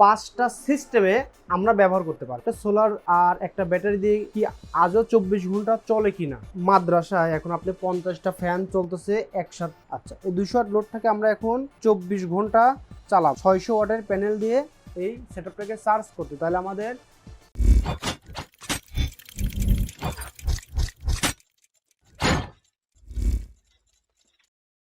5টা সিস্টেমে আমরা ব্যবহার করতে পারি। একটা সোলার আর একটা ব্যাটারি দিয়ে কি আজও 24 ঘন্টা চলে কিনা। মাদ্রাসায় এখন আপনি 50টা ফ্যান চলতেছে একসাথে। আচ্ছা, এই 200 ওয়াট লোডটাকে আমরা এখন 24 ঘন্টা চালাব 600 ওয়াটের প্যানেল দিয়ে এই সেটআপটাকে চার্জ করতে। তাহলে আমাদের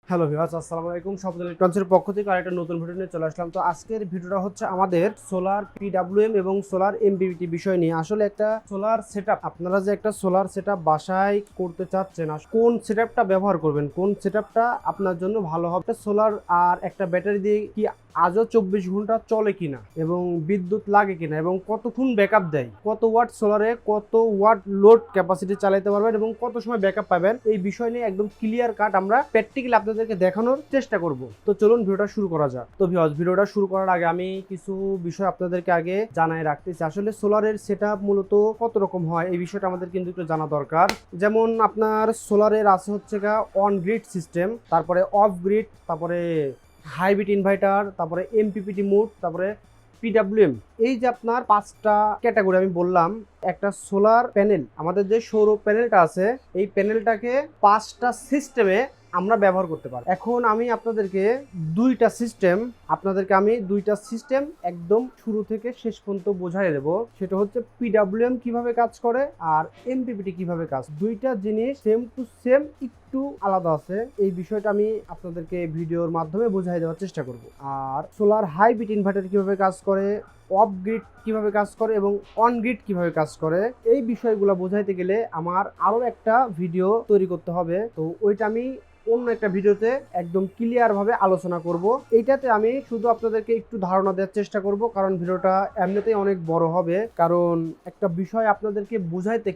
হ্যালো ভিউয়ার্স, আসসালামু আলাইকুম। শপথ ইলেকট্রনিক্সের পক্ষ থেকে আরেকটা নতুন ভিডিও নিয়ে চলে আসলাম। তো আজকের ভিডিওটা হচ্ছে আমাদের সোলার পিডব্লিউএম এবং সোলার এমপিপিটি বিষয় নিয়ে। আসলে একটা সোলার সেটআপ, আপনারা যে একটা সোলার সেটআপ বাসায় করতে চাচ্ছেন, কোন সেটআপটা ব্যবহার করবেন, কোন সেটআপটা আপনার জন্য ভালো হবে। সোলার আর একটা ব্যাটারি দিয়ে কি আজও 24 ঘন্টা চলে কিনা এবং বিদ্যুৎ লাগে কিনা এবং কতক্ষণ ব্যাকআপ দেয়, কত ওয়াট সোলারে কত ওয়াট লোড ক্যাপাসিটি চালাতে পারবেন এবং কত সময় ব্যাকআপ পাবেন, এই বিষয় নিয়ে একদম ক্লিয়ার কাট আমরা প্র্যাকটিক্যালি আপনাদেরকে দেখানোর চেষ্টা করব। তো চলুন ভিডিওটা শুরু করা যাক। তো ভিডিওটা শুরু করার আগে আমি কিছু বিষয় আপনাদেরকে আগে জানাই রাখতেছি। আসলে সোলারের সেটআপ মূলত কত রকম হয় এই বিষয়টা আমাদের কিন্তু একটু জানা দরকার। যেমন আপনার সোলারের আছে হচ্ছে অন গ্রিড সিস্টেম, তারপরে অফ গ্রিড, তারপরে হাইব্রিড ইনভার্টার, তারপরে এমপিপিটি মোড, তারপরে পিডব্লিউএম। এই যে আপনার 5টা ক্যাটাগরি আমি বললাম। একটা সোলার প্যানেল, আমাদের যে সৌর প্যানেলটা আছে, এই প্যানেলটাকে 5টা সিস্টেমে আমরা ব্যবহার করতে পারি। এখন আমি আপনাদেরকে দুইটা সিস্টেম একদম শুরু থেকে শেষ পর্যন্ত বোঝাই দেব। সেটা হচ্ছে পিডব্লিউএম কিভাবে কাজ করে আর এমপিপিটি কিভাবে কাজ। দুইটা জিনিস সেম টু সেম, একটু আলাদা আছে। এই বিষয়টা আমি আপনাদেরকে ভিডিওর মাধ্যমে বোঝাই দেওয়ার চেষ্টা করব। আর সোলার হাইব্রিড ইনভার্টার কিভাবে কাজ করে, অফ গ্রিড কিভাবে কাজ করে এবং অন গ্রিড কিভাবে কাজ করে, এই বিষয়গুলো বোঝাইতে গেলে আমার আরো একটা ভিডিও তৈরি করতে হবে। তো ওইটা আমি অন্য একটা ভিডিওতে একদম ক্লিয়ার ভাবে আলোচনা করব। এইটাতে আমি শুধু আপনাদেরকে একটু ধারণা দেওয়ার চেষ্টা করব, কারণ ভিডিওটা এমনিতেই অনেক বড় হবে। কারণ একটা বিষয় আপনাদেরকে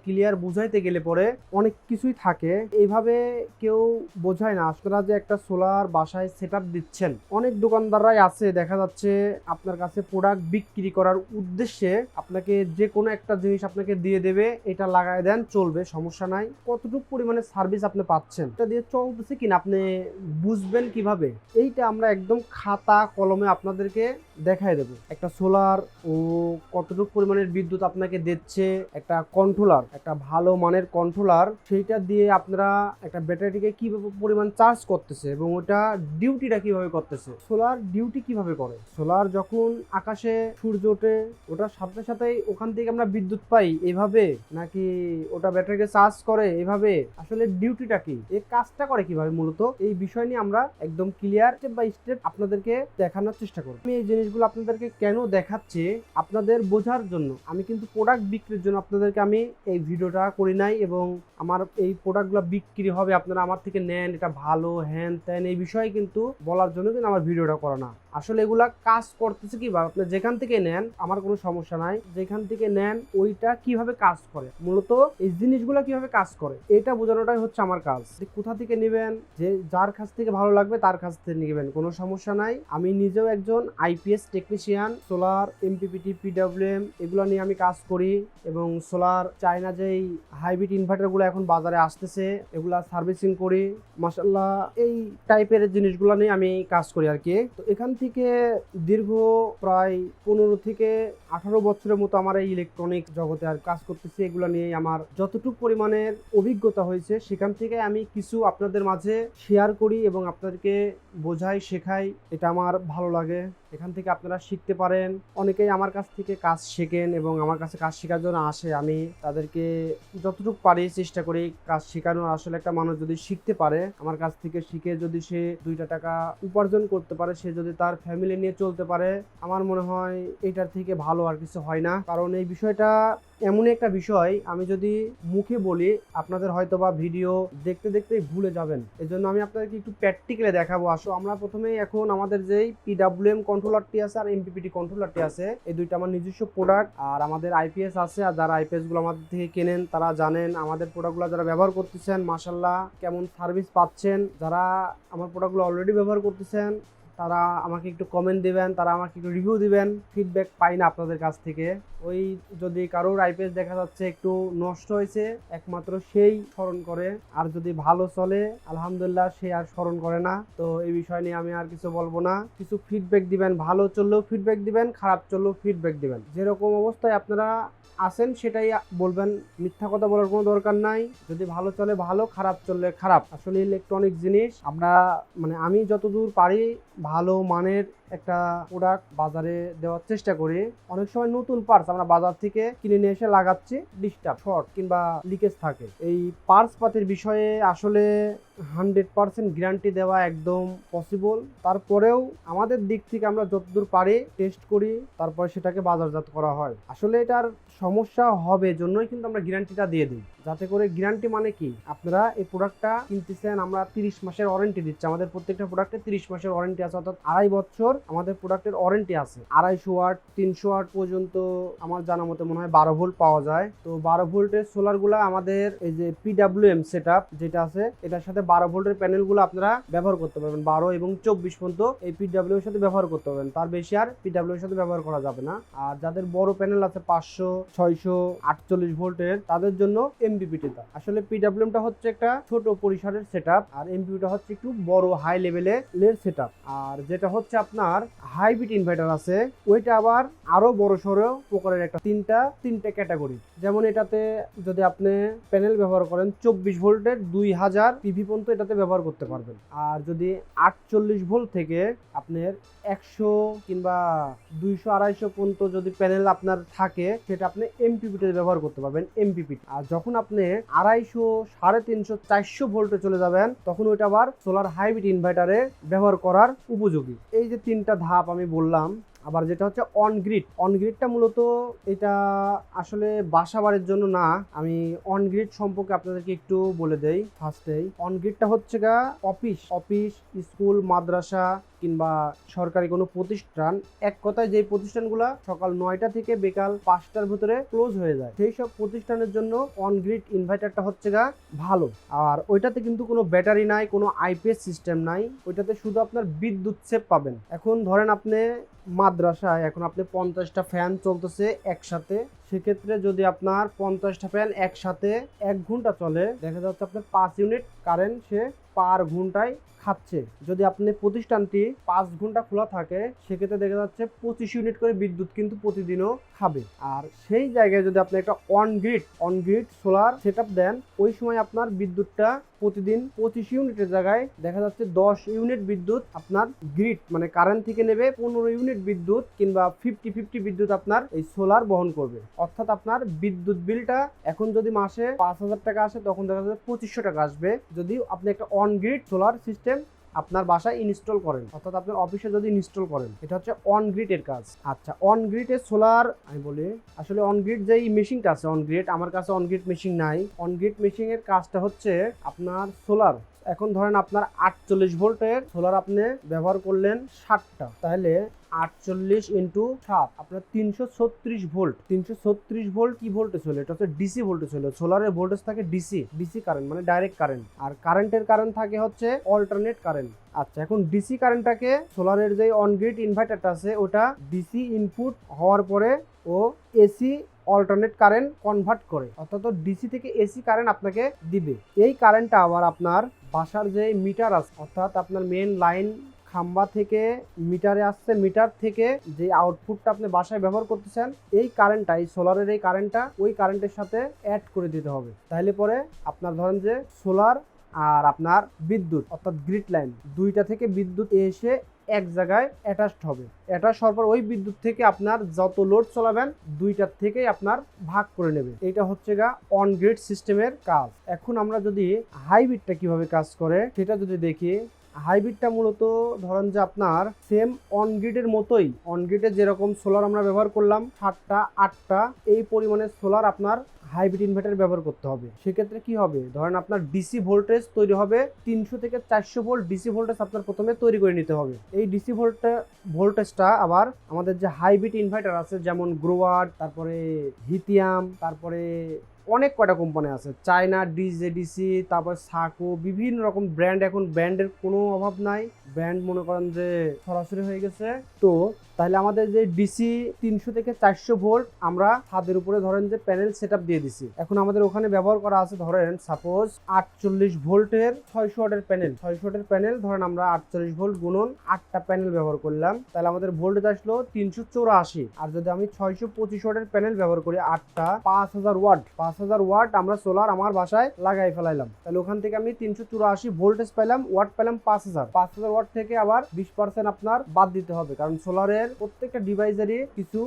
ক্লিয়ার বুঝাইতে গেলে পরে অনেক কিছুই থাকে, এইভাবে কেউ বোঝায় না। আপনারা যে একটা সোলার বাসায় সেটআপ দিচ্ছেন, অনেক দোকানদাররাই আছে দেখা যাচ্ছে আপনার কাছে প্রোডাক্ট বিক্রি করার উদ্দেশ্যে আপনাকে যে কোনো একটা জিনিস আপনাকে দিয়ে দেবে, এটা লাগায় দেন, চলবে, সমস্যা নাই। কতটুকু পরিমাণে সার্ভিস আপনি পাচ্ছেন, এটা দিয়ে চলতেছে কিনা আপনি বুঝবেন কিভাবে, এইটা আমরা একদম খাতা কলমে আপনাদেরকে দেখাই দেব। একটা সোলার ও কতটুকু পরিমাণের বিদ্যুৎ আপনাকে দিচ্ছে, একটা কন্ট্রোলার, একটা ভালো মানের কন্ট্রোলার, সেইটা দিয়ে আপনারা একটা ব্যাটারিকে কিভাবে পরিমাণ চার্জ করতেছে এবং ওটা ডিউটিটা কিভাবে করতেছে। সোলার ডিউটি কিভাবে করে, সোলার যখন আকাশে সূর্য ওঠে ওটার সাথে সাথেই ওখান থেকে আমরা বিদ্যুৎ পাই এভাবে, নাকি ওটা ব্যাটারিকে চার্জ করে এভাবে, আসলে ডিউটিটা কি, এই কাজটা করে কিভাবে, মূলত এই বিষয় নিয়ে আমরা একদম ক্লিয়ার স্টেপ বাই স্টেপ আপনাদেরকে দেখানোর চেষ্টা করব। আমি এই জিনিসগুলো আপনাদেরকে কেন দেখাচ্ছি, আপনাদের বোঝার জন্য। আমি কিন্তু প্রোডাক্ট বিক্রির জন্য আপনাদেরকে আমি এই ভিডিওটা করি নাই, এবং আমার এই প্রোডাক্টগুলো বিক্রি হবে, আপনারা আমার থেকে নেন, এটা ভালো হ্যান ত্যান, এই বিষয়ে কিন্তু বলার জন্য কিন্তু আমার ভিডিওটা করা না। আসলে এগুলা কাজ করতেছে কিভাবে, আপনি যেখান থেকে নেন আমার কোনো সমস্যা নাই, যেখান থেকে নেন ওইটা কিভাবে কাজ করে, মূলত এই জিনিসগুলো কিভাবে কাজ করে, এটা বোঝানোটাই হচ্ছে আমার কাজ। কোথা থেকে নেবেন, যে যার কাছ থেকে ভালো লাগবে তার কাছ থেকে নেবেন, কোনো সমস্যা নাই। আমি নিজেও একজন IPS technician. Solar MPPT PWM এগুলো নিয়ে আমি কাজ করি, এবং সোলার চায়না যেই হাইব্রিড ইনভার্টারগুলো এখন বাজারে আসতেছে এগুলা সার্ভিসিং করি, মাশাআল্লাহ। এই টাইপের জিনিসগুলো নিয়ে আমি কাজ করি আর কি। তো এখান থেকে দীর্ঘ প্রায় 15 থেকে 18 বছরের মতো আমার এই ইলেকট্রনিক জগতে আর কাজ করতেছি। এগুলো নিয়ে আমার যতটুকু পরিমাণের অভিজ্ঞতা হয়েছে সেখান থেকে আমি কিছু আপনাদের মাঝে শেয়ার করি এবং আপনাদেরকে বোঝাই, শেখাই। এটা আমার ভালো লাগে, এখান থেকে আপনারা শিখতে পারেন। অনেকেই আমার কাছ থেকে কাজ শেখেন এবং আমার কাছে কাজ শেখার জন্য আসে। আমি তাদেরকে যতটুকু পারি চেষ্টা করি কাজ শেখানোর। আসলে একটা মানুষ যদি শিখতে পারে, আমার কাছ থেকে শিখে যদি সে 2টা টাকা উপার্জন করতে পারে, সে যদি তার ফ্যামিলি নিয়ে চলতে পারে, আমার মনে হয় এটার থেকে ভালো আর কিছু হয় না। কারণ এই বিষয়টা এমন একটা বিষয়, আমি যদি মুখে বলি আপনাদের হয়তো বা ভিডিও দেখতে দেখতেই ভুলে যাবেন। এজন্য আমি আপনাদেরকে একটু প্র্যাকটিক্যালি দেখাবো। আসো আমরা প্রথমেই এখন আমাদের যেই পিডব্লিউএম কন্ট্রোলারটি আছে আর এমপিপিটি কন্ট্রোলারটি আছে, এই দুইটা আমার নিজস্ব প্রোডাক্ট। আর আমাদের আইপিএস আছে, আর যারা আইপিএস গুলো আমাদের থেকে কেনেন তারা জানেন আমাদের প্রোডাক্টগুলো যারা ব্যবহার করতেছেন মাশাআল্লাহ কেমন সার্ভিস পাচ্ছেন। যারা আমার প্রোডাক্টগুলো অলরেডি ব্যবহার করতেছেন তারা আমাকে একটু কমেন্ট দিবেন, তারা আমাকে একটু রিভিউ দিবেন। ফিডব্যাক পাই না আপনাদের কাছ থেকে। ওই যদি কারোর আইপিএস দেখা যাচ্ছে একটু নষ্ট হয়েছে, একমাত্র সেই স্মরণ করে, আর যদি ভালো চলে আলহামদুলিল্লাহ সে আর স্মরণ করে না। তো এই বিষয় নিয়ে আমি আর কিছু বলবো না। কিছু ফিডব্যাক দিবেন, ভালো চললেও ফিডব্যাক দিবেন, খারাপ চললেও ফিডব্যাক দিবেন। যেরকম অবস্থায় আপনারা আছেন সেটাই বলবেন, মিথ্যা কথা বলার কোনো দরকার নাই। যদি ভালো চলে ভালো, খারাপ চললে খারাপ। আসলে ইলেকট্রনিক জিনিস আমরা আমি যতদূর পারি ভালো মানের একটা প্রোডাক্ট বাজারে দেওয়ার চেষ্টা করি। অনেক সময় নতুন পার্টস আমরা বাজার থেকে কিনে নিয়ে এসে লাগাচ্ছি, ডিস্টার্ব, শর্ট কিংবা লিকেজ থাকে। এই পার্টস পাতির বিষয়ে আসলে 100% গ্যারান্টি দেওয়া একদম পসিবল। তারপরেও আমাদের দিক থেকে আমরা যতদূর পারি টেস্ট করি, তারপরে সেটাকে বাজারজাত করা হয়। আসলে এটার সমস্যা হবে জন্যই কিন্তু আমরা গ্যারান্টিটা দিয়ে দিই, যাতে করে গ্যারান্টি মানে কি, আপনারা এই প্রোডাক্টটা কিনতেছেন, আমরা 30 মাসের ওয়ারেন্টি দিচ্ছি। আমাদের প্রত্যেকটা প্রোডাক্টে 30 মাসের ওয়ারেন্টি আছে, অর্থাৎ 2.5 বছর আমাদের প্রোডাক্টের ওয়ারেন্টি আছে। 250 ওয়াট 300 ওয়াট পর্যন্ত আমার জানা মতে মনে হয় 12 ভোল্ট পাওয়া যায়। তো 12 ভোল্টের সোলারগুলো আমাদের এই যে PWM সেটআপ যেটা আছে, এটার সাথে 12 ভোল্টের প্যানেলগুলো আপনারা ব্যবহার করতে পারবেন। 12 এবং 24 পর্যন্ত এই PWM এর সাথে ব্যবহার করতে পারবেন, তার বেশি আর PWM এর সাথে ব্যবহার করা যাবে না। আর যাদের বড় প্যানেল আছে 500, 600, 48 ভোল্টের, তাদের জন্য MPPT-টা। আসলে PWM-টা হচ্ছে একটা ছোট পরিসরের সেটআপ, আর MPPT-টা হচ্ছে একটু বড় হাই লেভেলের সেটআপ। আর যেটা হচ্ছে আপনার হাইব্রিড ইনভার্টার আছে, ওইটা আবার আরো বড় সড়ো প্রকারের একটা তিনটা ক্যাটাগরি। যেমন এটাতে যদি আপনি প্যানেল ব্যবহার করেন 24 ভোল্টের 2000 PV পর্যন্ত এটাতে ব্যবহার করতে পারবেন। আর যদি 48 ভোল্ট থেকে আপনার 100 কিংবা 200, 250 পর্যন্ত যদি প্যানেল আপনার থাকে, সেটা আপনি MPPT ব্যবহার করতে পারবেন, MPPT। আর যখন আপনি 250, 350, 400 ভোল্টে চলে যাবেন, তখন ওইটা আবার সোলার হাইব্রিড ইনভার্টারে ব্যবহার করার উপযোগী। এই যে তিনটা ধাপ আমি বললাম। আবার যেটা হচ্ছে অনগ্রিডটা মূলত এটা আসলে বাসা বাড়ির জন্য না। আমি অনগ্রিড সম্পর্কে আপনাদেরকে একটু বলে দেই। ফার্স্টেই অনগ্রিডটা হচ্ছে গা অফিস, স্কুল, মাদ্রাসা কিংবা সরকারি কোনো প্রতিষ্ঠান, এক কথায় যে প্রতিষ্ঠানগুলো সকাল 9টা থেকে বিকাল 5টার ভিতরে ক্লোজ হয়ে যায়, সেই সব প্রতিষ্ঠানের জন্য অনগ্রিড ইনভার্টারটা হচ্ছে গা ভালো। আর ওইটাতে কিন্তু কোনো ব্যাটারি নাই, কোনো আইপিএস সিস্টেম নাই, ওইটাতে শুধু আপনার বিদ্যুৎ সেভ পাবেন। এখন ধরেন আপনি মাদ্রাসায় এখন আপনি 50টা ফ্যান চলতেছে একসাথে, সেক্ষেত্রে যদি আপনার 50টা ফ্যান একসাথে 1 ঘন্টা চলে, দেখা যাচ্ছে আপনার 5 ইউনিট কারেন্ট সে পার ঘন্টায় খাচ্ছে। যদি আপনি প্রতিষ্ঠানটি 5 ঘন্টা খোলা থাকে, সেক্ষেত্রে দেখা যাচ্ছে 25 ইউনিট করে বিদ্যুৎ কিন্তু প্রতিদিনও খাবে। আর সেই জায়গায় যদি আপনি একটা অনগ্রিড সোলার সেটআপ দেন, ওই সময় আপনার বিদ্যুৎটা প্রতিদিন 25 ইউনিটের জায়গায় দেখা যাচ্ছে 10 ইউনিট বিদ্যুৎ আপনার গ্রিড কারেন্ট থেকে নেবে, 15 ইউনিট বিদ্যুৎ কিংবা 50-50 বিদ্যুৎ আপনার এই সোলার বহন করবে। অর্থাৎ আপনার বিদ্যুৎ বিলটা এখন যদি মাসে 5000 টাকা আসে, তখন দেখা যাচ্ছে 2500 টাকা আসবে, যদি আপনি একটা অনগ্রিড সোলার সিস্টেম আপনার বাসায় ইনস্টল করেন, অর্থাৎ আপনার অফিসে যদি ইনস্টল করেন। এটা হচ্ছে অনগ্রিডের কাজ। আচ্ছা, অনগ্রিডের সোলার আমি বলি, আসলে অনগ্রিড যেই মেশিনটা আছে অনগ্রিড, আমার কাছে অনগ্রিড মেশিন নাই। অনগ্রিড মেশিনের কাজটা হচ্ছে আপনার সোলার, এখন ধরেন আপনার 48 ভোল্টের সোলার আপনি ব্যবহার করলেন 60টা, তাহলে 48 ইন্টু 7 আপনার 336 ভোল্ট। 336 ভোল্ট কি ভোল্টেজ হলো? এটা হচ্ছে ডিসি ভোল্টেজ হলো। সোলারের ভোল্টেজ থাকে ডিসি কারেন্ট, মানে ডাইরেক্ট কারেন্ট। আর কারেন্টের কারেন্ট থাকে হচ্ছে অল্টারনেট কারেন্ট। আচ্ছা, এখন ডিসি কারেন্টটাকে সোলারের যে অনগ্রিড ইনভার্টারটা আছে, ওটা ডিসি ইনপুট হওয়ার পরে ও এসি অল্টারনেট কারেন্ট কনভার্ট করে, অর্থাৎ ডিসি থেকে এসি কারেন্ট আপনাকে দিবে। এই কারেন্টটা আবার আপনার বাসার যে মিটার আছে, অর্থাৎ আপনার মেন লাইন খাম্বা থেকে মিটারে আসছে, মিটার থেকে যে আউটপুটটা আপনি বাসায় ব্যবহার করতেছেন, এই কারেন্টটা, এই সোলারের এই কারেন্টটা ওই কারেন্টের সাথে অ্যাড করে দিতে হবে। তাহলে পরে আপনার ধরেন যে সোলার আর আপনার বিদ্যুৎ অর্থাৎ গ্রিড লাইন, দুইটা থেকে বিদ্যুৎ এসে এক জায়গায় অ্যাটাচড হবে। অ্যাটাচ হওয়ার পর ওই বিদ্যুৎ থেকে আপনার যত লোড চালাবেন, দুইটার থেকেই আপনার ভাগ করে নেবে। এটা হচ্ছে গা অনগ্রিড সিস্টেমের কাজ। এখন আমরা যদি হাইব্রিডটা কিভাবে কাজ করে সেটা যদি দেখি, হাইব্রিডটা মূলত ধরেন যে আপনার সেম অনগ্রিডের মতোই, অনগ্রিডে যেরকম সোলার আমরা ব্যবহার করলাম 7টা 8টা, এই পরিমাণের সোলার আপনার হাইব্রিড ইনভার্টার ব্যবহার করতে হবে। সেক্ষেত্রে কি হবে, ধরেন আপনার ডিসি ভোল্টেজ তৈরি হবে 300 থেকে 400 ভোল্ট ডিসি ভোল্টেজ আপনার প্রথমে তৈরি করে নিতে হবে। এই ডিসি ভোল্টেজটা আবার আমাদের যে হাইব্রিড ইনভার্টার আছে, যেমন গ্রোয়ার, তারপরে হিথিয়াম, তারপরে অনেক কয়টা কোম্পানি আছে, চায়না ডিজেডিসি, তারপর সাকো, বিভিন্ন রকম ব্র্যান্ড। এখন ব্র্যান্ডের কোনো অভাব নাই, ব্র্যান্ড মনে করেন যে সরাসরি হয়ে গেছে। তো তাহলে আমাদের যে ডিসি 300 থেকে 400 ভোল্ট আমরা ছাদের উপরে ধরেন যে প্যানেল সেটআপ দিয়ে দিছি। এখন আমাদের ওখানে ব্যবহার করা আছে ধরেন সাপোজ 48 ভোল্টের 600 ওয়াটের প্যানেল, 600 ওয়াটের প্যানেল ধরেন আমরা 48 ভোল্ট গুণন 8টা প্যানেল ব্যবহার করলাম, তাহলে আমাদের ভোল্টেজ আসলো 384। আর যদি আমি 625 ওয়াটের প্যানেল ব্যবহার করি 8টা, 5000 ওয়াট, 5000 ওয়াট আমরা সোলার আমার বাসায় লাগাই ফেলাইলাম, তাহলে ওখান থেকে আমি 384 ভোল্টেজ পেলাম, ওয়াট পেলাম 5000 ওয়াট থেকে আবার 20% আপনার বাদ দিতে হবে, কারণ সোলারের প্রত্যেকটা ডিভাইসেরই কিছু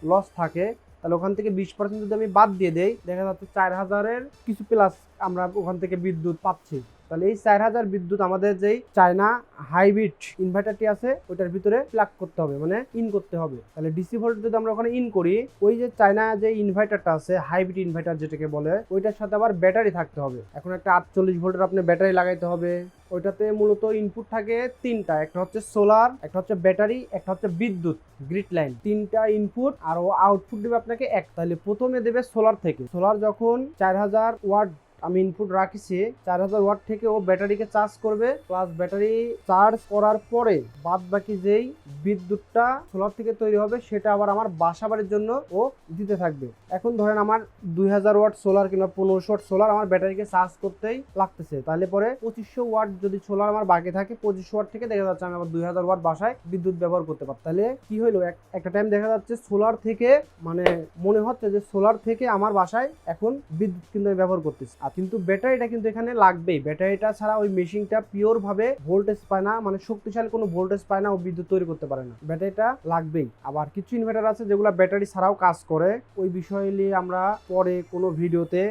লস থাকে। তাহলে ওখান থেকে 20% যদি আমি বাদ দিয়ে দেই, দেখা যাচ্ছে 4000-এর কিছু প্লাস আমরা ওখান থেকে বিদ্যুৎ পাচ্ছি। তাহলে এই 4000 বিদ্যুৎ আমাদের যেই চায়না হাইব্রিড ইনভার্টারটি আছে ওইটার ভিতরে প্লাগ করতে হবে, মানে ইন করতে হবে। তাহলে ডিসি ভোল্ট যদি আমরা ওখানে ইন করি, ওই যে চায়না যে ইনভার্টারটা আছে হাইব্রিড ইনভার্টার যেটাকে বলে, ওইটার সাথে আবার ব্যাটারি থাকতে হবে। এখন একটা 48 ভোল্টের আপনি ব্যাটারি লাগাইতে হবে। ওইটাতে মূলত ইনপুট থাকে 3টা, একটা হচ্ছে সোলার, একটা হচ্ছে ব্যাটারি, একটা হচ্ছে বিদ্যুৎ গ্রিড লাইন। 3টা ইনপুট আর ও আউটপুট দেবে আপনাকে এক। তাহলে প্রথমে দেবে সোলার থেকে। সোলার যখন 4000 ওয়াট আমি ইনপুট রাখিছি, 4000 ওয়াট থেকে ও ব্যাটারিকে চার্জ করবে, প্লাস ব্যাটারি চার্জ করার পরে বাদ বাকি যেই বিদ্যুৎটা সোলার থেকে তৈরি হবে সেটা আবার আমার বাসা বাড়ির জন্য ও দিতে থাকবে। এখন ধরেন আমার 2000 ওয়াট সোলার কিংবা 1500 ওয়াট সোলার আমার ব্যাটারিকে চার্জ করতেই লাগতেছে, তাহলে পরে 2500 ওয়াট যদি সোলার আমার বাকি থাকে, 2500 ওয়াট থেকে দেখা যাচ্ছে আমি আবার 2000 ওয়াট বাসায় বিদ্যুৎ ব্যবহার করতে পারি। তাহলে কি হইলো, একটা টাইম দেখা যাচ্ছে সোলার থেকে, মানে মনে হচ্ছে যে সোলার থেকে আমার বাসায় এখন বিদ্যুৎ কিন্তু আমি ব্যবহার করতেছি। কিন্তু ব্যাটারিটা কিন্তু এখানে লাগবেই, ব্যাটারিটা ছাড়া ওই মেশিনটা পিওর ভাবে ভোল্টেজ পায় না, মানে শক্তিশালী কোনো ভোল্টেজ পায় না, ও বিদ্যুৎ তৈরি করতে পারে না, ব্যাটারিটা লাগবেই। আবার কিছু ইনভার্টার আছে যেগুলো ব্যাটারি ছাড়াও কাজ করে, ওই বিষয় নিয়ে আমরা পরে কোনো ভিডিওতে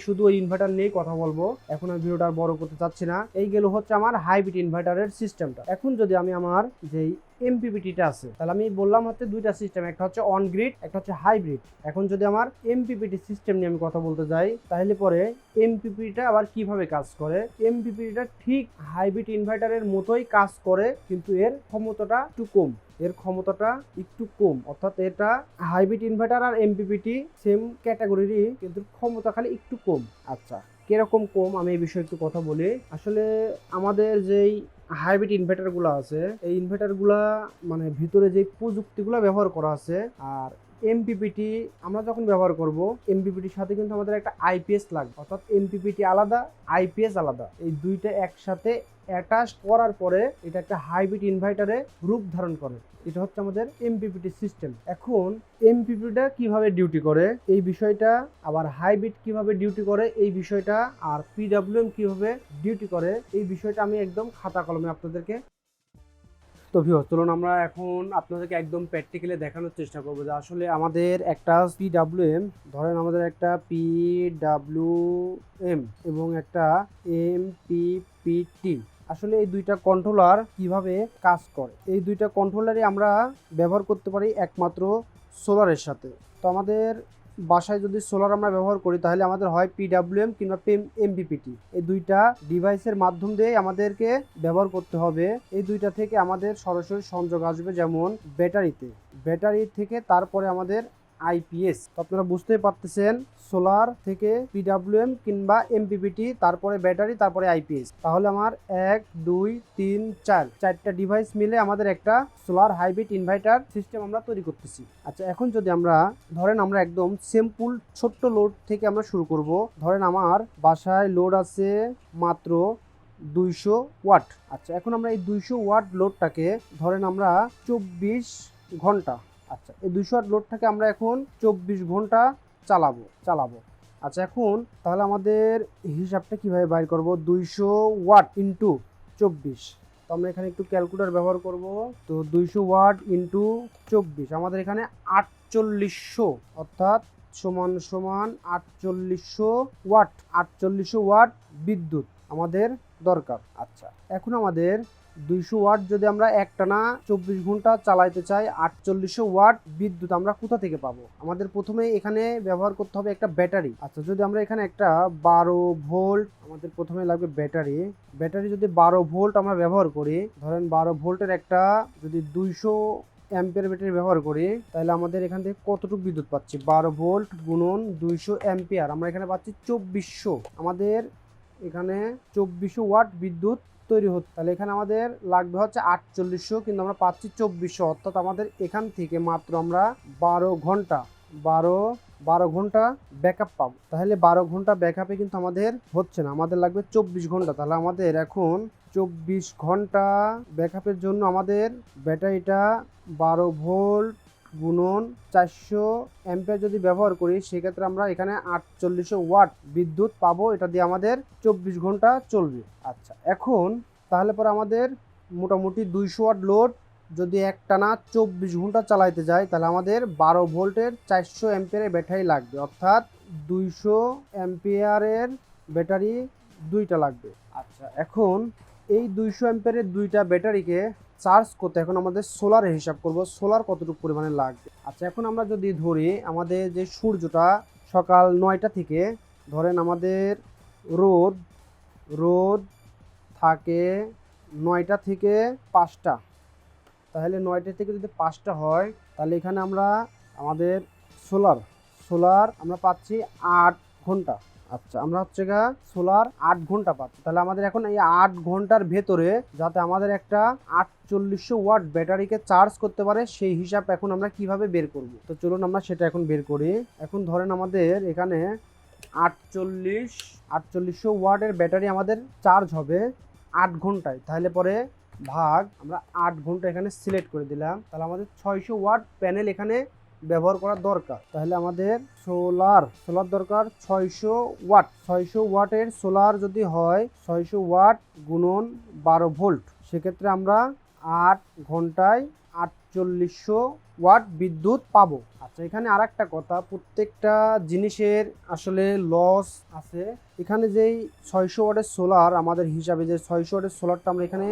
শুধু ওই ইনভার্টার নিয়ে কথা বলবো, এখন আমি ভিডিওটা বড় করতে চাচ্ছি না। এই গেল হচ্ছে আমার হাইব্রিড ইনভার্টারের সিস্টেমটা। এখন যদি আমি আমার যেই এমপিপিটিটা আছে, তাহলে আমি বললাম হচ্ছে দুইটা সিস্টেম, একটা হচ্ছে অন গ্রিড, একটা হচ্ছে হাইব্রিড। এখন যদি আমার এমপিপিটি সিস্টেম নিয়ে আমি কথা বলতে যাই, তাহলে পরে এমপিপিটা আবার কিভাবে কাজ করে। এমপিপিটা ঠিক হাইব্রিড ইনভার্টারের মতোই কাজ করে, কিন্তু এর ক্ষমতাটা একটু কম, অর্থাৎ এটা হাইব্রিড ইনভার্টার আর এমপিপিটি সেম ক্যাটাগরিরই, কিন্তু ক্ষমতা খালি একটু কম। আচ্ছা, কিরকম কম আমি এই বিষয়ে একটু কথা বলি। আসলে আমাদের যেই হাইব্রিড ইনভার্টারগুলো আছে, এই ইনভার্টারগুলা মানে ভিতরে যে প্রযুক্তিগুলো ব্যবহার করা আছে, আর এমপিপিটি আমরা যখন ব্যবহার করব, এমপিপিটির সাথে কিন্তু আমাদের একটা আইপিএস লাগবে, অর্থাৎ এমপিপিটি আলাদা, আইপিএস আলাদা, এই দুইটা একসাথে অ্যাটাচ করার পরে এটা একটা হাইব্রিড ইনভার্টারে রূপ ধারণ করে। এটা হচ্ছে আমাদের এমপিপিটি সিস্টেম। এখন এমপিপিটা কিভাবে ডিউটি করে এই বিষয়টা, আবার হাইব্রিড কিভাবে ডিউটি করে এই বিষয়টা, আর পিডব্লিউএম কিভাবে ডিউটি করে এই বিষয়টা আমি একদম খাতা কলমে আপনাদেরকে। তো ভিউয়ার্স, চলুন আমরা এখন আপনাদেরকে একদম প্র্যাকটিক্যালি দেখানোর চেষ্টা করবো যে আসলে আমাদের একটা পিডব্লিউএম, ধরেন আমাদের একটা পিডব্লিউএম এবং একটা এমপিপিটি, আসলে এই দুইটা কন্ট্রোলার কিভাবে কাজ করে। এই দুইটা কন্ট্রোলারই আমরা ব্যবহার করতে পারি একমাত্র সোলারের সাথে। তো আমাদের বাসায় যদি সোলার আমরা ব্যবহার করি, তাহলে আমাদের হয় পিডব্লিউএম কিংবা এমপিপিটি, এই দুইটা ডিভাইসের মাধ্যম দিয়ে আমাদেরকে ব্যবহার করতে হবে। এই দুইটা থেকে আমাদের সরাসরি সংযোগ আসবে, যেমন ব্যাটারি থেকে তারপরে আমাদের আইপিএস। তো আপনারা বুঝতেই পারতেছেন, সোলার থেকে পিডব্লিউএম কিংবা এমপিপিটি, তারপরে ব্যাটারি, তারপরে আইপিএস। তাহলে আমার 1 2 3 4 চারটা ডিভাইস মিলে আমাদের একটা সোলার হাইব্রিড ইনভার্টার সিস্টেম আমরা তৈরি করতেছি। আচ্ছা, এখন যদি আমরা ধরেন আমরা একদম সিম্পল ছোট্ট লোড থেকে আমরা শুরু করব। ধরেন আমার বাসায় লোড আছে মাত্র 200 ওয়াট। আচ্ছা, এখন আমরা এই 200 ওয়াট লোডটাকে ধরেন আমরা 24 ঘন্টা, আচ্ছা এই 200 ওয়াট লোডটাকে আমরা এখন 24 ঘন্টা চালাবো। আচ্ছা, এখন তাহলে আমাদের হিসাবটা কিভাবে বাইর করব, 200 ওয়াট ইন্টু 24। তো আমরা এখানে একটু ক্যালকুলেটর ব্যবহার করব। তো 200 ওয়াট ইন্টু 24 আমাদের এখানে 4800, অর্থাৎ সমান 4800 ওয়াট বিদ্যুৎ আমাদের দরকার। আচ্ছা, এখন আমাদের 200 ওয়াট যদি আমরা একটানা 24 ঘন্টা চালাইতে চাই, 4800 ওয়াট বিদ্যুৎ আমরা কোথা থেকে পাবো। আমাদের প্রথমে এখানে ব্যবহার করতে হবে একটা ব্যাটারি। আচ্ছা, যদি আমরা এখানে একটা 12 ভোল্ট, আমাদের প্রথমে লাগবে ব্যাটারি যদি 12 ভোল্ট আমরা ব্যবহার করি, ধরেন 12 ভোল্টের একটা যদি 200 অ্যাম্পিয়ার ব্যাটারি ব্যবহার করি তাহলে আমাদের এখান থেকে কতটুকু বিদ্যুৎ পাচ্ছি, 12 ভোল্ট গুণন 200 অ্যাম্পিয়ার, আমরা এখানে পাচ্ছি 2400। আমাদের এখানে 2400 ওয়াট বিদ্যুৎ তৈরি হচ্ছে। তাহলে এখানে আমাদের লাগবে হচ্ছে 4800, কিন্তু আমরা পাচ্ছি 2400, অর্থাৎ আমাদের এখান থেকে মাত্র আমরা 12 ঘন্টা ব্যাকআপ পাবো। তাহলে 12 ঘন্টা ব্যাকআপে কিন্তু আমাদের হচ্ছে না, আমাদের লাগবে 24 ঘন্টা। তাহলে আমাদের এখন 24 ঘন্টা ব্যাকআপের জন্য আমাদের ব্যাটারিটা 12 ভোল্ট গুণন 400 অ্যাম্পিয়ার যদি ব্যবহার করি, সেক্ষেত্রে আমরা এখানে 4800 ওয়াট বিদ্যুৎ পাবো। এটা দিয়ে আমাদের 24 ঘন্টা চলবে। আচ্ছা, এখন তাহলে পরে আমাদের মোটামুটি 200 ওয়াট লোড যদি একটানা 24 ঘন্টা চালাইতে যায়, তাহলে আমাদের 12 ভোল্টের 400 অ্যাম্পিয়ারের ব্যাটারি লাগবে, অর্থাৎ 200 অ্যাম্পিয়ারের ব্যাটারি দুইটা লাগবে। আচ্ছা, এখন এই 200 অ্যাম্পিয়ারের দুইটা ব্যাটারিকে চার্জ করতে এখন আমাদের সোলারের হিসাব করব, সোলার কতটুকু পরিমাণে লাগবে। আচ্ছা, এখন আমরা যদি ধরি আমাদের যে সূর্যটা সকাল 9টা থেকে, ধরেন আমাদের রোদ থাকে 9টা থেকে 5টা, তাহলে 9টা থেকে যদি 5টা হয়, তাহলে এখানে আমরা আমাদের সোলার আমরা পাচ্ছি 8 ঘন্টা। আচ্ছা, আমরা হচ্ছে সোলার 8 ঘন্টা পাচ্ছি। তাহলে আমাদের এখন এই 8 ঘন্টার ভেতরে যাতে আমাদের একটা 4800 ওয়াট ব্যাটারিকে চার্জ করতে পারে, সেই হিসাব এখন আমরা কিভাবে বের করব। তো চলুন আমরা সেটা এখন বের করি। এখন ধরেন আমাদের এখানে 4800 ওয়াটের ব্যাটারি আমাদের চার্জ হবে 8 ঘন্টায়। তাহলে পরে আমরা 8 ঘন্টা এখানে সিলেক্ট করে দিলাম। তাহলে আমাদের 600 ওয়াট প্যানেল এখানে ব্যবহার করা দরকার। তাহলে আমাদের সোলার দরকার 600 ওয়াটের সোলার যদি হয় 600 ওয়াট গুণন 12 ভোল্ট, সেক্ষেত্রে আমরা 8 ঘন্টায় 4800 ওয়াট বিদ্যুৎ পাবো। আচ্ছা, এখানে আর একটা কথা, প্রত্যেকটা জিনিসের আসলে লস আছে। এখানে যেই 600 ওয়াটের সোলার আমাদের হিসাবে যে 600 ওয়াটের সোলারটা আমরা এখানে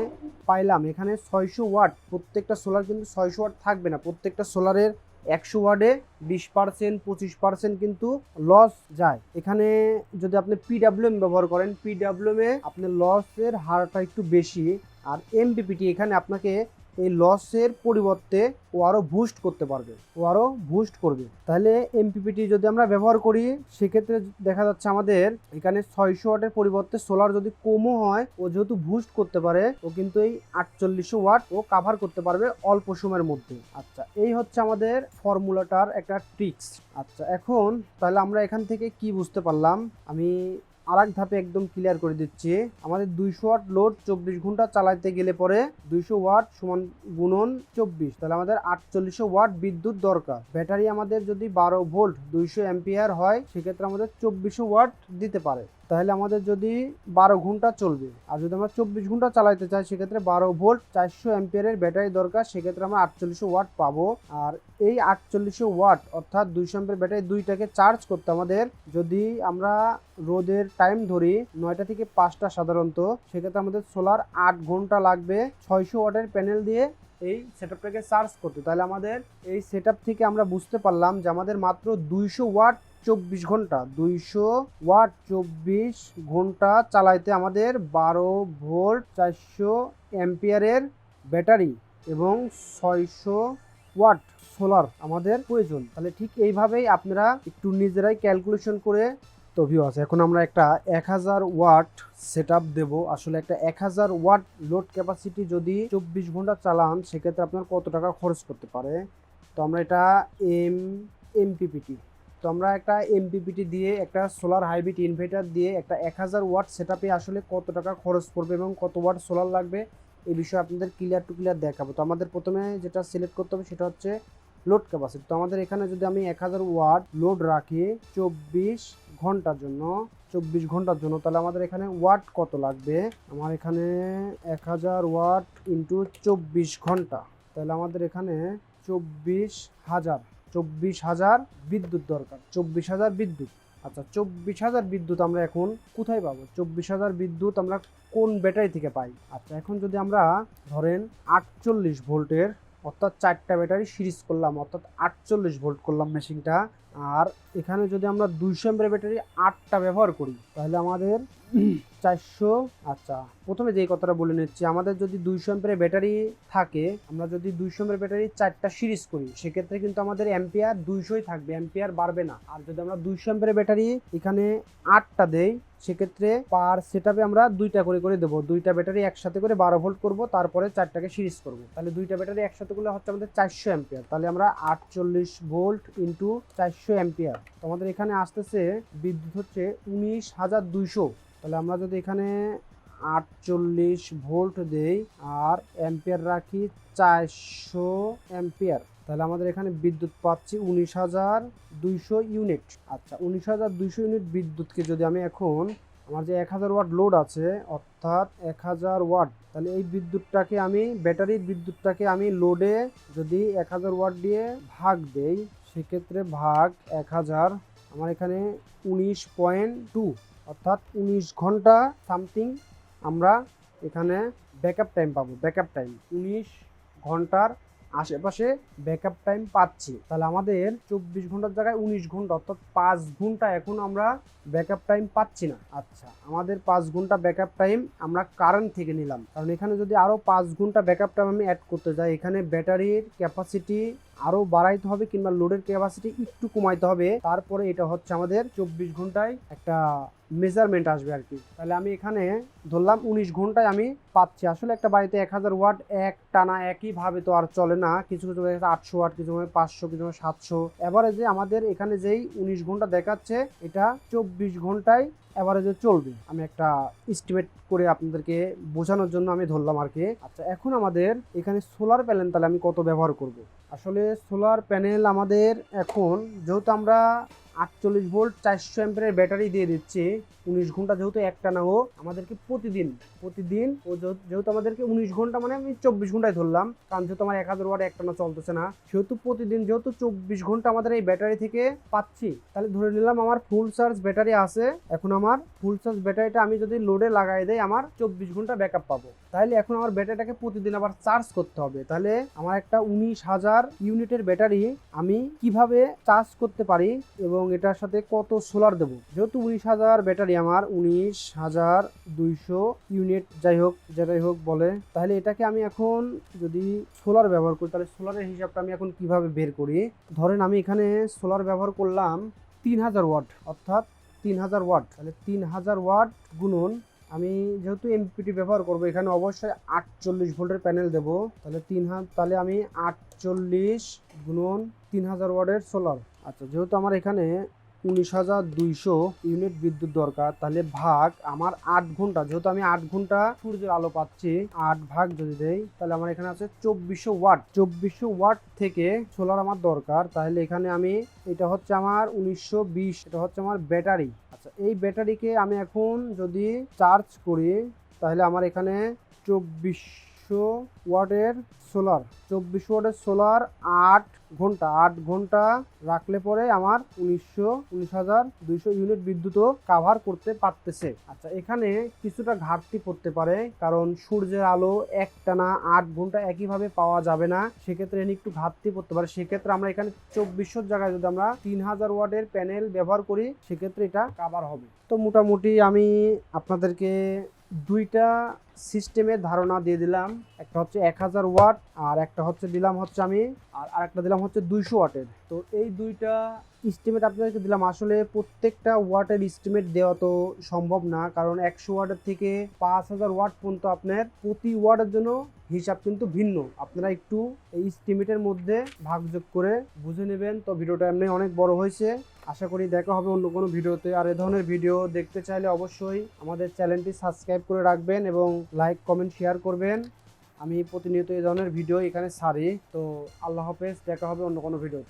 পাইলাম, এখানে 600 ওয়াট, প্রত্যেকটা সোলার কিন্তু 600 ওয়াট থাকবে না। প্রত্যেকটা সোলারের 100 ওয়াটে 20% 25% কিন্তু লস যায়। এখানে যদি আপনি পিডাব্লিউএম ব্যবহার করেন, পিডাব্লিউএমে আপনার লসের হারটা একটু বেশি, আর এমপিপিটি এখানে আপনাকে এই লসের পরিবর্তে ও আরও বুস্ট করতে পারবে, ও আরও বুস্ট করবে। তাহলে এমপিপিটি যদি আমরা ব্যবহার করি, সেক্ষেত্রে দেখা যাচ্ছে আমাদের এখানে 600 ওয়াটের পরিবর্তে সোলার যদি কমও হয়, ও যেহেতু বুস্ট করতে পারে, ও কিন্তু এই 4800 ওয়াট ও কাভার করতে পারবে অল্প সময়ের মধ্যে। আচ্ছা, এই হচ্ছে আমাদের ফর্মুলাটার একটা ট্রিক্স। আচ্ছা, এখন তাহলে আমরা এখান থেকে কি বুঝতে পারলাম, আমি আরেক ধাপে একদম ক্লিয়ার করে দিচ্ছি। আমাদের 200 ওয়াট লোড 24 ঘন্টা চালাতে গেলে পরে 200 ওয়াট সমান গুণন 24, তাহলে আমাদের 4800 ওয়াট বিদ্যুৎ দরকার। ব্যাটারি আমাদের যদি 12 ভোল্ট 200 অ্যাম্পিয়ার হয়, সেক্ষেত্রে আমাদের 2400 ওয়াট দিতে পারে। তাহলে আমাদের যদি 12 ঘন্টা চলবে, আর যদি আমরা 24 ঘন্টা চালাইতে চাই, সেক্ষেত্রে 12 ভোল্ট 400 অ্যাম্পিয়ারের ব্যাটারি দরকার, সেক্ষেত্রে আমরা 4800 ওয়াট পাবো। আর এই 4800 ওয়াট অর্থাৎ 200 অ্যাম্পিয়ার ব্যাটারি দুইটাকে চার্জ করতে আমাদের, যদি আমরা রোদের টাইম ধরি 9টা থেকে 5টা সাধারণত, সেক্ষেত্রে আমাদের সোলার 8 ঘন্টা লাগবে 600 ওয়াটের প্যানেল দিয়ে এই সেটআপটাকে চার্জ করতে। তাহলে আমাদের এই সেটআপ থেকে আমরা বুঝতে পারলাম যে আমাদের মাত্র 200 ওয়াট 24 ঘন্টা 200 ওয়াট 24 ঘন্টা চালাইতে আমাদের 12 ভোল্ট 400 অ্যাম্পিয়ারের ব্যাটারি এবং 600 ওয়াট সোলার আমাদের প্রয়োজন। তাহলে ঠিক এইভাবেই আপনারা একটু নিজেরাই ক্যালকুলেশন করে। তো ভিউয়ার্স, এখন আমরা একটা 1000 ওয়াট সেটআপ দেব। আসলে একটা 1000 ওয়াট লোড ক্যাপাসিটি যদি 24 ঘন্টা চালান, সেক্ষেত্রে আপনার কত টাকা খরচ করতে পারে। তো আমরা এটা এমপিপিটি তো আমরা একটা এমপিপিটি দিয়ে, একটা সোলার হাইব্রিড ইনভার্টার দিয়ে একটা 1000 ওয়াট সেটআপে আসলে কত টাকা খরচ পড়বে এবং কত ওয়াট সোলার লাগবে, এই বিষয়ে আপনাদের ক্লিয়ার টু ক্লিয়ার দেখাবো। তো আমাদের প্রথমে যেটা সিলেক্ট করতে হবে সেটা হচ্ছে লোড ক্যাপাসিটি। তো আমাদের এখানে যদি আমি 1000 ওয়াট লোড রাখি 24 ঘন্টার জন্য, তাহলে আমাদের এখানে ওয়াট কত লাগবে, আমার এখানে 1000 ওয়াট ইন্টু 24 ঘন্টা, তাহলে আমাদের এখানে 24,000 বিদ্যুৎ দরকার। 24,000 বিদ্যুৎ। আচ্ছা, 24,000 বিদ্যুৎ আমরা এখন কোথায় পাবো? 24,000 বিদ্যুৎ আমরা কোন ব্যাটারি থেকে পাই? আচ্ছা, এখন যদি আমরা ধরেন 48 ভোল্টের, অর্থাৎ 4টা ব্যাটারি সিরিজ করলাম, অর্থাৎ 48 ভোল্ট করলাম মেশিনটা, আর এখানে যদি আমরা 200 এমপিয়ার ব্যাটারি 8টা ব্যবহার করি তাহলে আমাদের 400, আচ্ছা প্রথমে যেই কথাটা বলে নিচ্ছি, আমাদের যদি 200 এমপিয়ার ব্যাটারি থাকে, আমরা যদি 200 এমপিয়ার ব্যাটারি 4টা সিরিজ করি সেক্ষেত্রে কিন্তু আমাদের এম্পিয়ার 200ই থাকবে, এম্পিয়ার বাড়বে না। আর যদি আমরা 200 এমপিয়ার ব্যাটারি এখানে 8টা দেই সেক্ষেত্রে পার সেটআপে আমরা 2টা করে দেবো, 2টা ব্যাটারি একসাথে করে 12 ভোল্ট করব, তারপরে 4টাকে সিরিজ করব, তাহলে 2টা ব্যাটারি একসাথে করলে হচ্ছে আমাদের 400 এম্পিয়ার। তাহলে আমরা 48 ভোল্ট ইন্টু 400 এম্পিয়ার, তো আমাদের এখানে আসতেছে বিদ্যুৎ হচ্ছে 19,200। তাহলে আমরা যদি এখানে 48 ভোল্ট দেই আর এম্পিয়ার রাখি 400 এম্পিয়ার, তাহলে আমাদের এখানে বিদ্যুৎ পাচ্ছি 19,200 ইউনিট। আচ্ছা 19,200 ইউনিট বিদ্যুৎকে যদি আমি এখন আমার যে 1000 ওয়াট লোড আছে অর্থাৎ 1000 ওয়াট, তাহলে এই বিদ্যুৎটাকে আমি ব্যাটারির বিদ্যুৎটাকে আমি লোডে যদি 1000 ওয়াট দিয়ে ভাগ দেই সেক্ষেত্রে ভাগ 1000, আমার এখানে 19.2 অর্থাৎ 19 ঘন্টা সামথিং আমরা এখানে ব্যাকআপ টাইম পাবো। ব্যাকআপ টাইম 19 ঘন্টার আশেপাশে ব্যাকআপ টাইম পাচ্ছি। তাহলে আমাদের 24 ঘন্টার জায়গায় 19 ঘন্টা অর্থাৎ 5 ঘন্টা এখন আমরা ব্যাকআপ টাইম পাচ্ছি না। আচ্ছা আমাদের 5 ঘন্টা ব্যাকআপ টাইম আমরা কারেন্ট থেকে নিলাম, কারণ এখানে যদি আরও 5 ঘন্টা ব্যাকআপ টাইম আমি অ্যাড করতে যাই এখানে ব্যাটারির ক্যাপাসিটি আরও বাড়াইতে হবে কিংবা লোডের ক্যাপাসিটি একটু কমাইতে হবে, তারপরে এটা হচ্ছে আমাদের 24 ঘন্টায় একটা মেজারমেন্ট আসবে আর কি। তাহলে আমি এখানে ধরলাম 19 ঘন্টায় আমি পাচ্ছি। আসলে একটা বাড়িতে 1000 ওয়াট এক টানা একইভাবে তো আর চলে না, কিছু কিছু 800 ওয়াট, কিছু 500, কিছু 700, এভারেজে আমাদের এখানে যেই 19 ঘন্টা দেখাচ্ছে এটা 24 ঘন্টায় এভারেজে চলবে। আমি একটা এস্টিমেট করে আপনাদেরকে বোঝানোর জন্য আমি ধরলাম আর কি। আচ্ছা এখন আমাদের এখানে সোলার প্যানেল তাহলে আমি কত ব্যবহার করব। আসলে সোলার প্যানেল আমাদের এখন যেহেতু আমরা 48 ভোল্ট 400 অ্যাম্পিয়ারের ব্যাটারি দিয়ে দিচ্ছি, 19 ঘন্টা যেহেতু একটানা ও আমাদেরকে প্রতিদিন ও যেহেতু আমাদেরকে 19 ঘন্টা মানে আমি 24 ঘন্টায় ধরলাম, কারণ যেহেতু আমার 1000 ওয়াট একটানা চলতেছে না, সেহেতু প্রতিদিন যেহেতু 24 ঘন্টা আমাদের এই ব্যাটারি থেকে পাচ্ছি, তাহলে ধরে নিলাম আমার ফুল চার্জ ব্যাটারি আছে। এখন আমার ফুল চার্জ ব্যাটারিটা আমি যদি লোডে লাগাই দেই আমার 24 ঘন্টা ব্যাকআপ পাবো। তাহলে এখন আমার ব্যাটারিটাকে প্রতিদিন আবার চার্জ করতে হবে। তাহলে আমার একটা 19,000 ইউনিটের ব্যাটারি আমি কিভাবে চার্জ করতে পারি এবং এটার সাথে কত সোলার দেবো। যেহেতু 19,000 ব্যাটারি আমার 19,200 ইউনিট যাই হোক যেটাই হোক বলে, তাহলে এটাকে আমি এখন যদি সোলার ব্যবহার করি তাহলে সোলারের হিসাবটা আমি এখন কিভাবে বের করি। ধরেন আমি এখানে সোলার ব্যবহার করলাম 3000 ওয়াট অর্থাৎ 3000 ওয়াট, তাহলে 3000 ওয়াট গুণন আমি যেহেতু এমপিপিটি ব্যবহার করব এখানে অবশ্যই 48 ভোল্টের প্যানেল দেবো, তাহলে তাহলে আমি 48 গুণন 3000 ওয়াটের সোলার। আচ্ছা যেহেতু আমার এখানে 19,200 ইউনিট বিদ্যুৎ দরকার, তাহলে ভাগ আমার 8 ঘন্টা, যেহেতু আমি 8 ঘন্টা সূর্যের আলো পাচ্ছি, 8 ভাগ যদি দেই তাহলে আমার এখানে আছে 2400 ওয়াট। 2400 ওয়াট থেকে সোলার আমার দরকার, তাহলে এখানে আমি এটা হচ্ছে আমার 1920, এটা হচ্ছে আমার ব্যাটারি। আচ্ছা এই ব্যাটারিকে আমি এখন যদি চার্জ করি তাহলে আমার এখানে 2400 ওয়াটের সোলার, 2400 ওয়াটের সোলার 8 ঘন্টা রাখলে পরে আমার 19,200 ইউনিট বিদ্যুৎও কাভার করতে পারতেছে। আচ্ছা এখানে কিছুটা ঘাটতি পড়তে পারে, কারণ সূর্যের আলো একটানা 8 ঘন্টা একইভাবে পাওয়া যাবে না, সেক্ষেত্রে একটু ঘাটতি পড়তে পারে। সেক্ষেত্রে আমরা এখানে 2400 জায়গায় যদি আমরা 3000 ওয়াটের প্যানেল ব্যবহার করি সেক্ষেত্রে এটা কাভার হবে। তো মোটামুটি আমি আপনাদেরকে দুইটা সিস্টেমের ধারণা দিয়ে দিলাম, একটা হচ্ছে 1000 ওয়াট আর একটা হচ্ছে দিলাম হচ্ছে আমি আর একটা দিলাম হচ্ছে 200 ওয়াটের। তো এই দুইটা এস্টিমেট আপনাদেরকে দিলাম। আসলে প্রত্যেকটা ওয়াটের এস্টিমেট দেওয়া তো সম্ভব না, কারণ 100 ওয়াটের থেকে 5000 ওয়াট পর্যন্ত আপনার প্রতি ওয়াটের জন্য হিসাব কিন্তু ভিন্ন। আপনারা একটু এই এস্টিমেটের মধ্যে ভাগযোগ করে বুঝে নেবেন। তো ভিডিওটা এমনি অনেক বড় হয়েছে, আশা করি দেখা হবে অন্য কোনো ভিডিওতে। আর এ ধরনের ভিডিও দেখতে চাইলে অবশ্যই আমাদের চ্যানেলটি সাবস্ক্রাইব করে রাখবেন এবং লাইক কমেন্ট শেয়ার করবেন। আমি প্রতিনিয়ত এই ধরনের ভিডিও এখানে ছাড়ি। তো আল্লাহ হাফেজ, দেখা হবে অন্য কোনো ভিডিও।